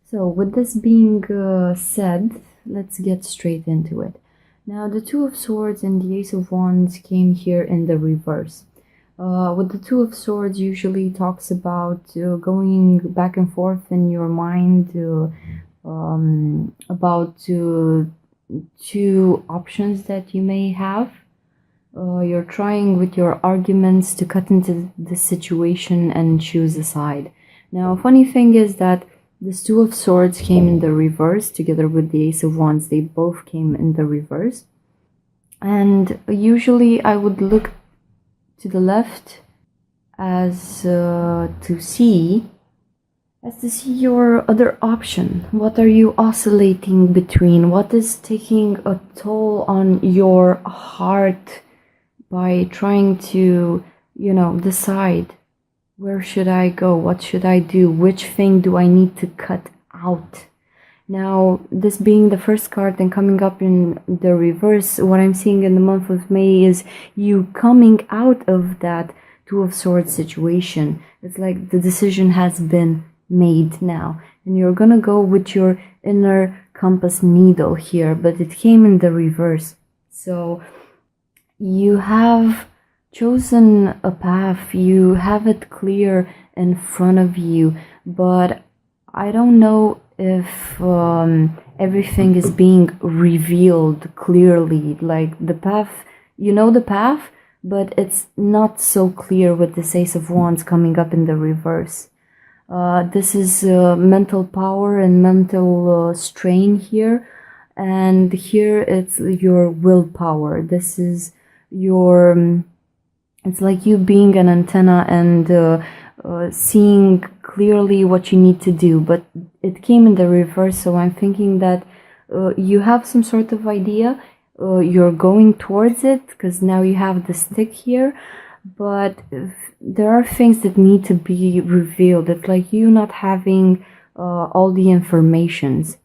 So with this being said, let's get straight into it. Now, the Two of Swords and the Ace of Wands came here in the reverse. With the Two of Swords usually talks about going back and forth in your mind about two options that you may have. You're trying with your arguments to cut into the situation and choose a side. Now, funny thing is that this Two of Swords came in the reverse together with the Ace of Wands. They both came in the reverse. And usually I would look to the left as to see your other option. What are you oscillating between? What is taking a toll on your heart by trying to, decide? Where should I go? What should I do? Which thing do I need to cut out? Now, this being the first card and coming up in the reverse, what I'm seeing in the month of May is you coming out of that Two of Swords situation. It's like the decision has been made now. And you're gonna go with your inner compass needle here, but it came in the reverse. So you have chosen a path, you have it clear in front of you, but I don't know if everything is being revealed clearly. Like the path, the path, but it's not so clear with this Ace of Wands coming up in the reverse. This is mental power and mental strain here, and here it's your willpower. This is your it's like you being an antenna and seeing clearly what you need to do, but it came in the reverse. So I'm thinking that you have some sort of idea, you're going towards it because now you have the stick here, but there are things that need to be revealed. It's like you not having all the informations.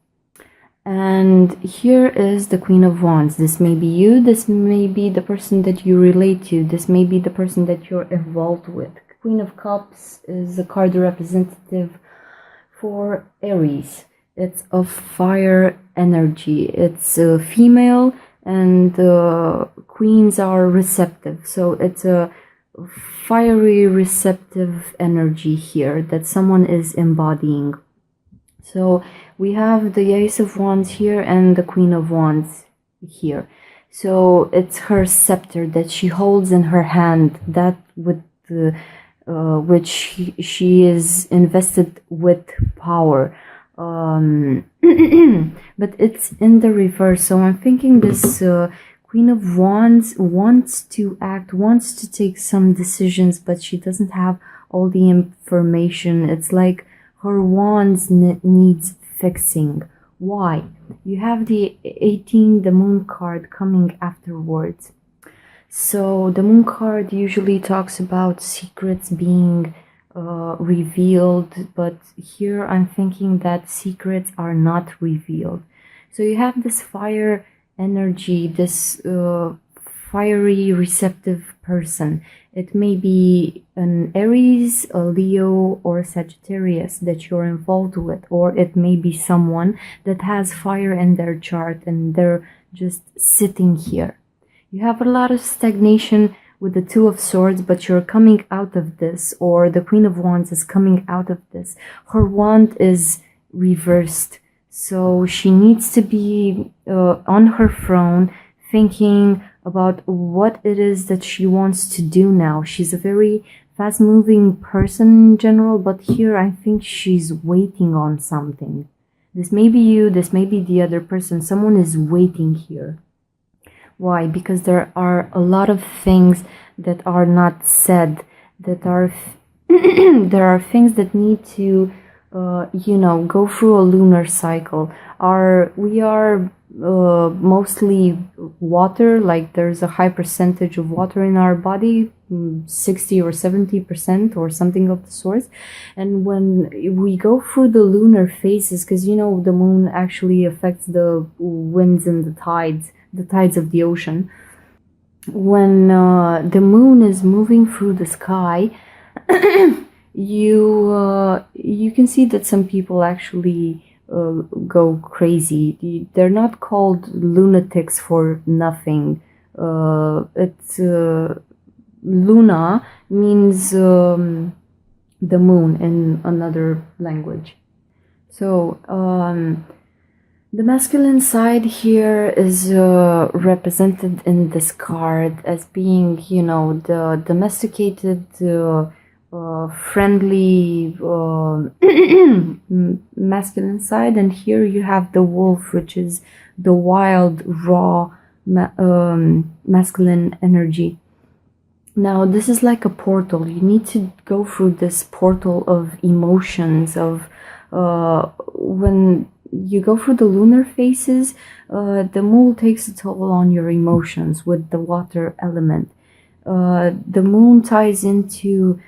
And here is the Queen of Wands. This may be you, this may be the person that you relate to, this may be the person that you're involved with. Queen of Cups is a card representative for Aries. It's of fire energy. It's female, and queens are receptive. So it's a fiery receptive energy here that someone is embodying. So we have the Ace of Wands here and the Queen of Wands here. So it's her scepter that she holds in her hand, that with the which she is invested with power. But it's in the reverse. So I'm thinking this Queen of Wands wants to act, wants to take some decisions, but she doesn't have all the information. It's like her wands needs fixing. Why? You have the 18, the Moon card coming afterwards. So the Moon card usually talks about secrets being revealed, but here I'm thinking that secrets are not revealed. So you have this fire energy, this fiery receptive person. It may be an Aries, a Leo, or a Sagittarius that you're involved with, or it may be someone that has fire in their chart and they're just sitting here. You have a lot of stagnation with the Two of Swords, but you're coming out of this, or the Queen of Wands is coming out of this. Her wand is reversed, so she needs to be on her throne thinking about what it is that she wants to do now. She's a very fast-moving person in general, but here I think she's waiting on something. This may be you, this may be the other person. Someone is waiting here. Why? Because there are a lot of things that are not said, that are there are things that need to go through a lunar cycle. We are mostly water, like there's a high percentage of water in our body, 60 or 70% or something of the sort. And when we go through the lunar phases, because the moon actually affects the winds and the tides of the ocean. When the moon is moving through the sky, you can see that some people actually go crazy. They're not called lunatics for nothing. It's Luna means the moon in another language. So the masculine side here is represented in this card as being, you know, the domesticated, friendly masculine side, and here you have the wolf, which is the wild, raw masculine energy. Now, this is like a portal. You need to go through this portal of emotions, of when you go through the lunar phases, the moon takes a toll on your emotions with the water element. The moon ties into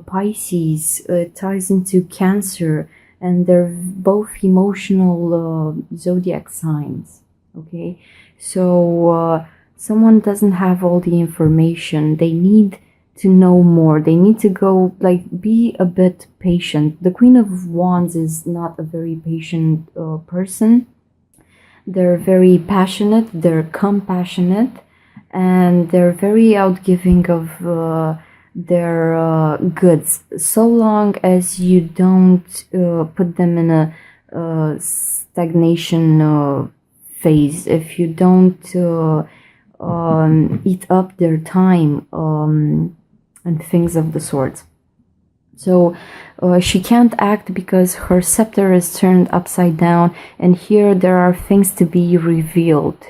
Pisces, ties into Cancer, and they're both emotional zodiac signs. Okay, so someone doesn't have all the information. They need to know more. They need to go, like, be a bit patient. The Queen of Wands is not a very patient person. They're very passionate, they're compassionate, and they're very outgiving of their goods, so long as you don't put them in a stagnation phase. If you don't eat up their time and things of the sort. So she can't act because her scepter is turned upside down, and here there are things to be revealed.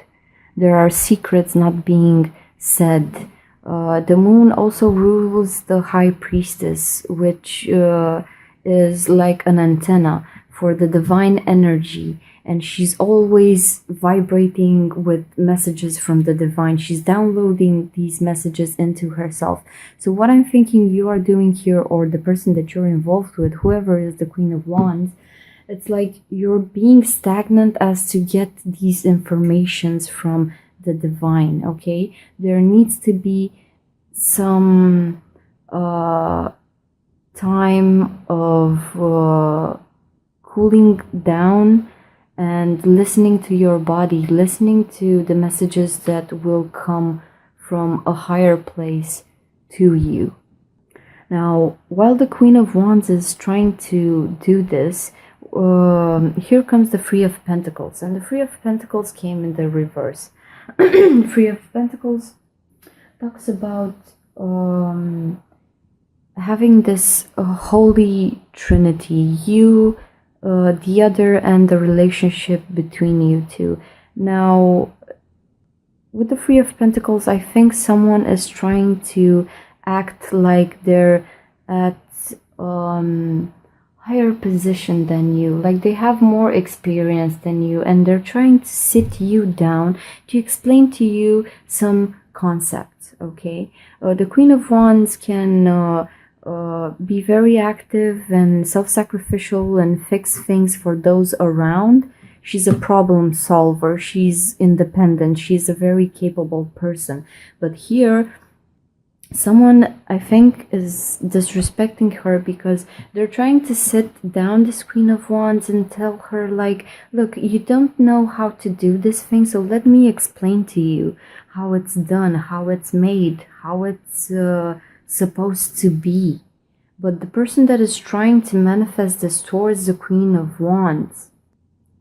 There are secrets not being said. The moon also rules the high priestess, which is like an antenna for the divine energy, and she's always vibrating with messages from the divine. She's downloading these messages into herself. So what I'm thinking you are doing here, or the person that you're involved with, whoever is the Queen of Wands, it's like you're being stagnant as to get these informations from the divine. Okay, there needs to be some time of cooling down and listening to your body, listening to the messages that will come from a higher place to you. Now, while the Queen of Wands is trying to do this, here comes the Three of Pentacles, and the Three of Pentacles came in the reverse. Three of Pentacles talks about having this holy trinity, you, the other, and the relationship between you two. Now, with the Three of Pentacles, I think someone is trying to act like they're at higher position than you, like they have more experience than you, and they're trying to sit you down to explain to you some concepts. Okay, the Queen of Wands can be very active and self-sacrificial and fix things for those around. She's a problem solver. She's independent. She's a very capable person. But here, someone, I think, is disrespecting her because they're trying to sit down this Queen of Wands and tell her, like, look, you don't know how to do this thing, so let me explain to you how it's done, how it's made, how it's supposed to be. But the person that is trying to manifest this towards the Queen of Wands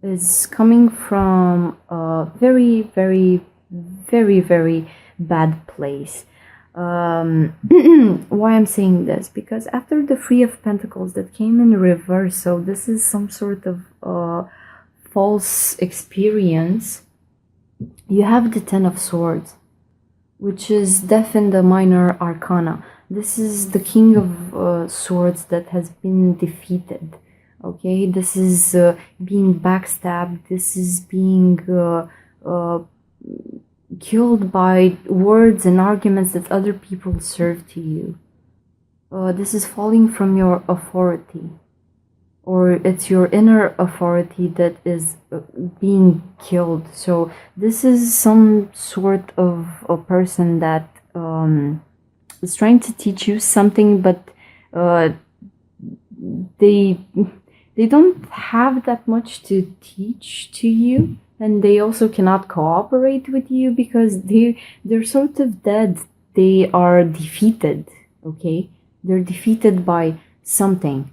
is coming from a very, very, very, very bad place. Why I'm saying this? Because after the Three of Pentacles that came in reverse, so this is some sort of false experience, you have the Ten of Swords, which is Death in the Minor Arcana. This is the King of Swords that has been defeated. Okay, this is being backstabbed. This is being killed by words and arguments that other people serve to you. This is falling from your authority, or it's your inner authority that is being killed. So this is some sort of a person that is trying to teach you something, but they they don't have that much to teach to you, and they also cannot cooperate with you because they're sort of dead. They are defeated, okay? They're defeated by something.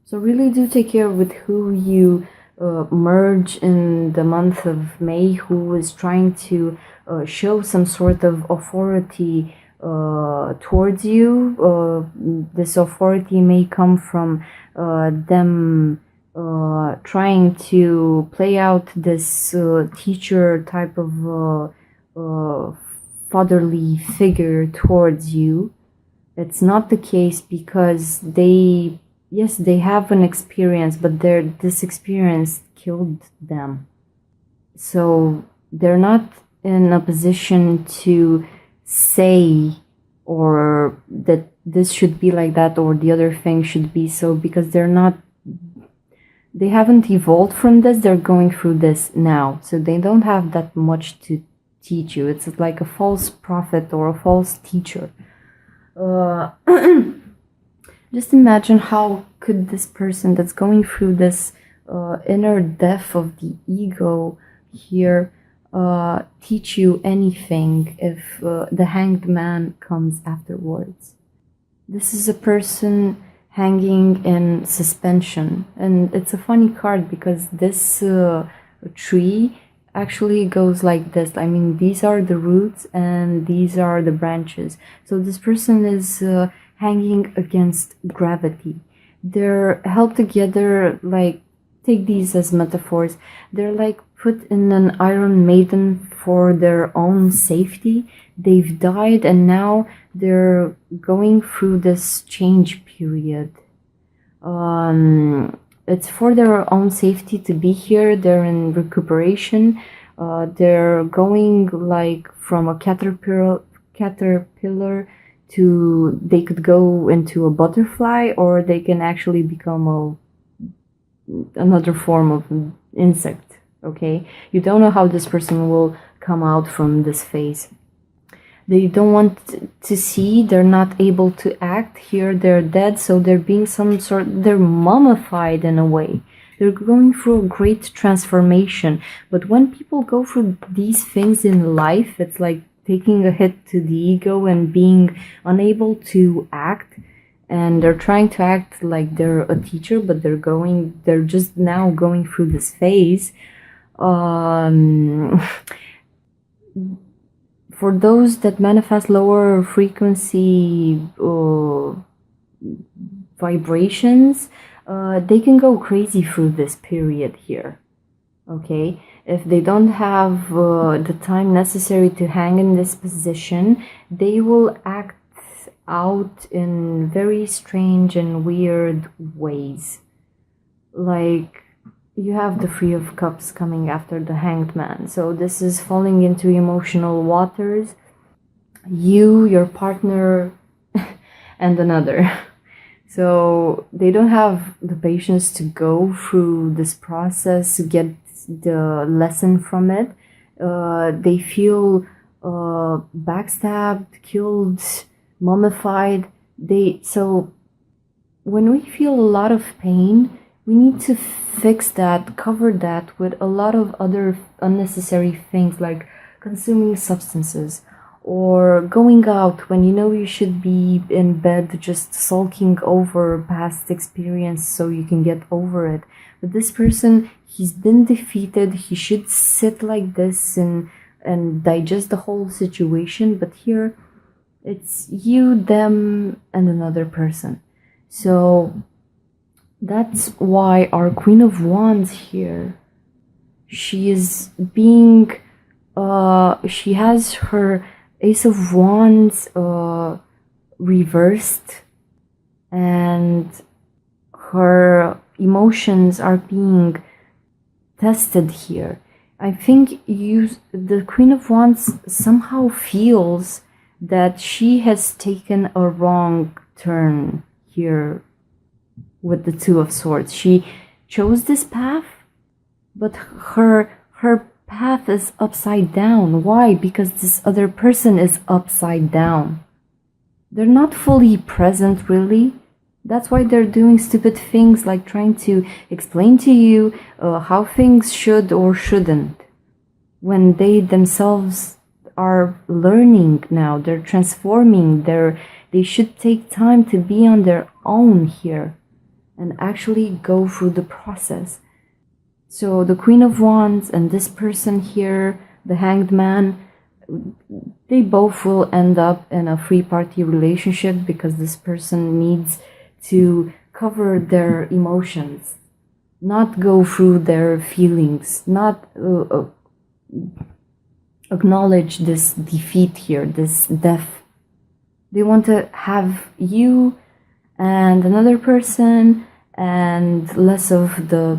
So really do take care with who you merge in the month of May, who is trying to show some sort of authority towards you. This authority may come from them trying to play out this teacher type of fatherly figure towards you. It's not the case because yes, they have an experience, but this experience killed them. So they're not in a position to say or that this should be like that or the other thing should be so, because they haven't evolved from this. They're going through this now, so they don't have that much to teach you. It's like a false prophet or a false teacher. Just imagine how could this person that's going through this inner death of the ego here teach you anything if the hanged man comes afterwards. This is a person hanging in suspension, and it's a funny card because this tree actually goes like this. I mean, these are the roots and these are the branches. So this person is hanging against gravity. They're held together, like, take these as metaphors. They're like put in an Iron Maiden for their own safety. They've died and now they're going through this change period. It's for their own safety to be here. They're in recuperation. They're going like from a caterpillar to, they could go into a butterfly, or they can actually become another form of insect. Okay, you don't know how this person will come out from this phase. They don't want to see, they're not able to act. Here they're dead, so they're being they're mummified in a way. They're going through a great transformation. But when people go through these things in life, it's like taking a hit to the ego and being unable to act. And they're trying to act like they're a teacher, but they're just now going through this phase. For those that manifest lower frequency vibrations, they can go crazy through this period here. Okay, if they don't have the time necessary to hang in this position, they will act out in very strange and weird ways. Like, you have the Three of Cups coming after the Hanged Man. So this is falling into emotional waters. You, your partner, and another. So they don't have the patience to go through this process to get the lesson from it. They feel backstabbed, killed, mummified. So when we feel a lot of pain, we need to fix that, cover that with a lot of other unnecessary things, like consuming substances or going out when you know you should be in bed, just sulking over past experience so you can get over it. But this person, he's been defeated. He should sit like this and digest the whole situation. But here, it's you, them, and another person. So that's why our Queen of Wands here, she is being, she has her Ace of Wands reversed, and her emotions are being tested here. I think the Queen of Wands somehow feels that she has taken a wrong turn here with the Two of Swords. She chose this path, but her path is upside down. Why? Because this other person is upside down. They're not fully present, really. That's why they're doing stupid things, like trying to explain to you how things should or shouldn't, when they themselves are learning now. They're transforming. They should take time to be on their own here and actually go through the process. So the Queen of Wands and this person here, the Hanged Man, they both will end up in a three-party relationship because this person needs to cover their emotions, not go through their feelings, not acknowledge this defeat here, this death. They want to have you and another person and less of the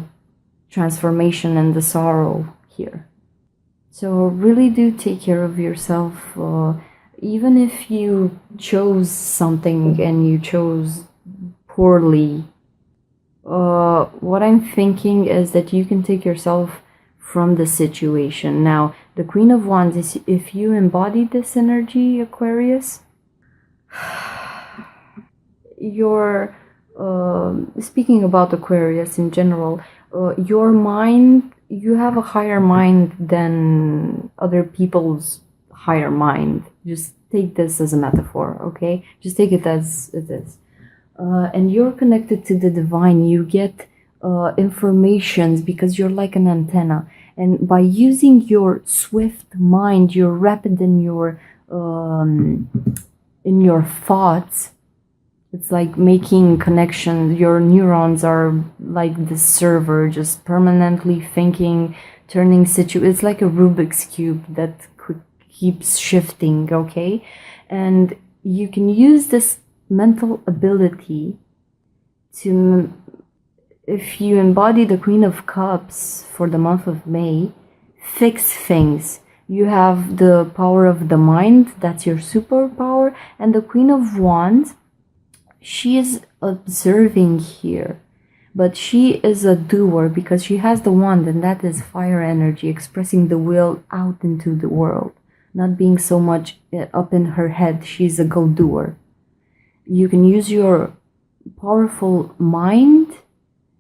transformation and the sorrow here. So really do take care of yourself. Even if you chose something and you chose poorly, what I'm thinking is that you can take yourself from the situation. Now, the Queen of Wands is, if you embody this energy, Aquarius, you're speaking about Aquarius in general, your mind, you have a higher mind than other people's higher mind. Just take this as a metaphor, okay? Just take it as it is. And you're connected to the divine. You get informations because you're like an antenna. And by using your swift mind, you're rapid in your thoughts. It's like making connections. Your neurons are like the server, just permanently thinking, turning it's like a Rubik's Cube that keeps shifting, okay? And you can use this mental ability to, if you embody the Queen of Cups for the month of May, fix things. You have the power of the mind, that's your superpower, and the Queen of Wands, she is observing here, but she is a doer because she has the wand, and that is fire energy, expressing the will out into the world, not being so much up in her head. She's a go-doer. You can use your powerful mind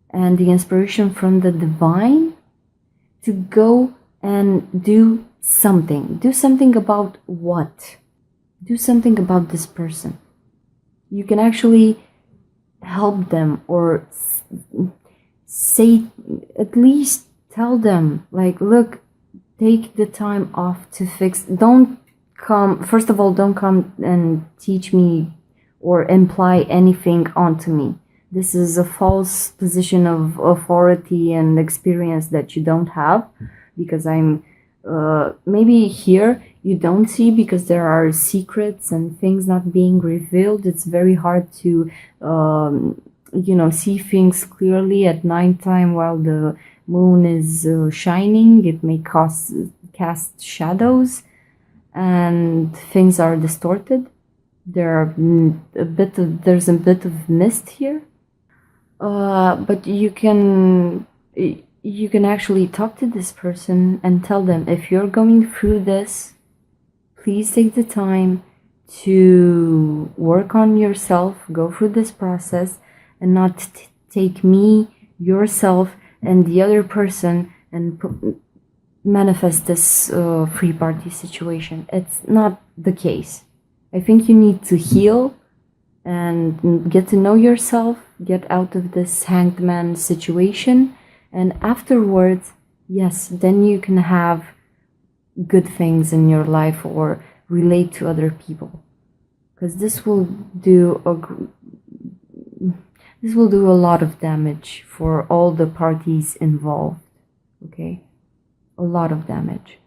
and the inspiration from the divine to go and do something. Do something about what? Do something about this person. You can actually help them, or say, at least tell them, like, look, take the time off to fix. Don't come, first of all, don't come and teach me or imply anything onto me. This is a false position of authority and experience that you don't have, because I'm maybe here you don't see because there are secrets and things not being revealed. It's very hard to see things clearly at nighttime while the moon is shining. It may cast shadows and things are distorted. There's a bit of mist here, but you can actually talk to this person and tell them, if you're going through this, please take the time to work on yourself, go through this process, and not take me, yourself, and the other person and manifest this three-party situation. It's not the case. I think you need to heal and get to know yourself, get out of this hanged man situation, and afterwards, yes, then you can have good things in your life or relate to other people, because this will do a lot of damage for all the parties involved. Okay, a lot of damage.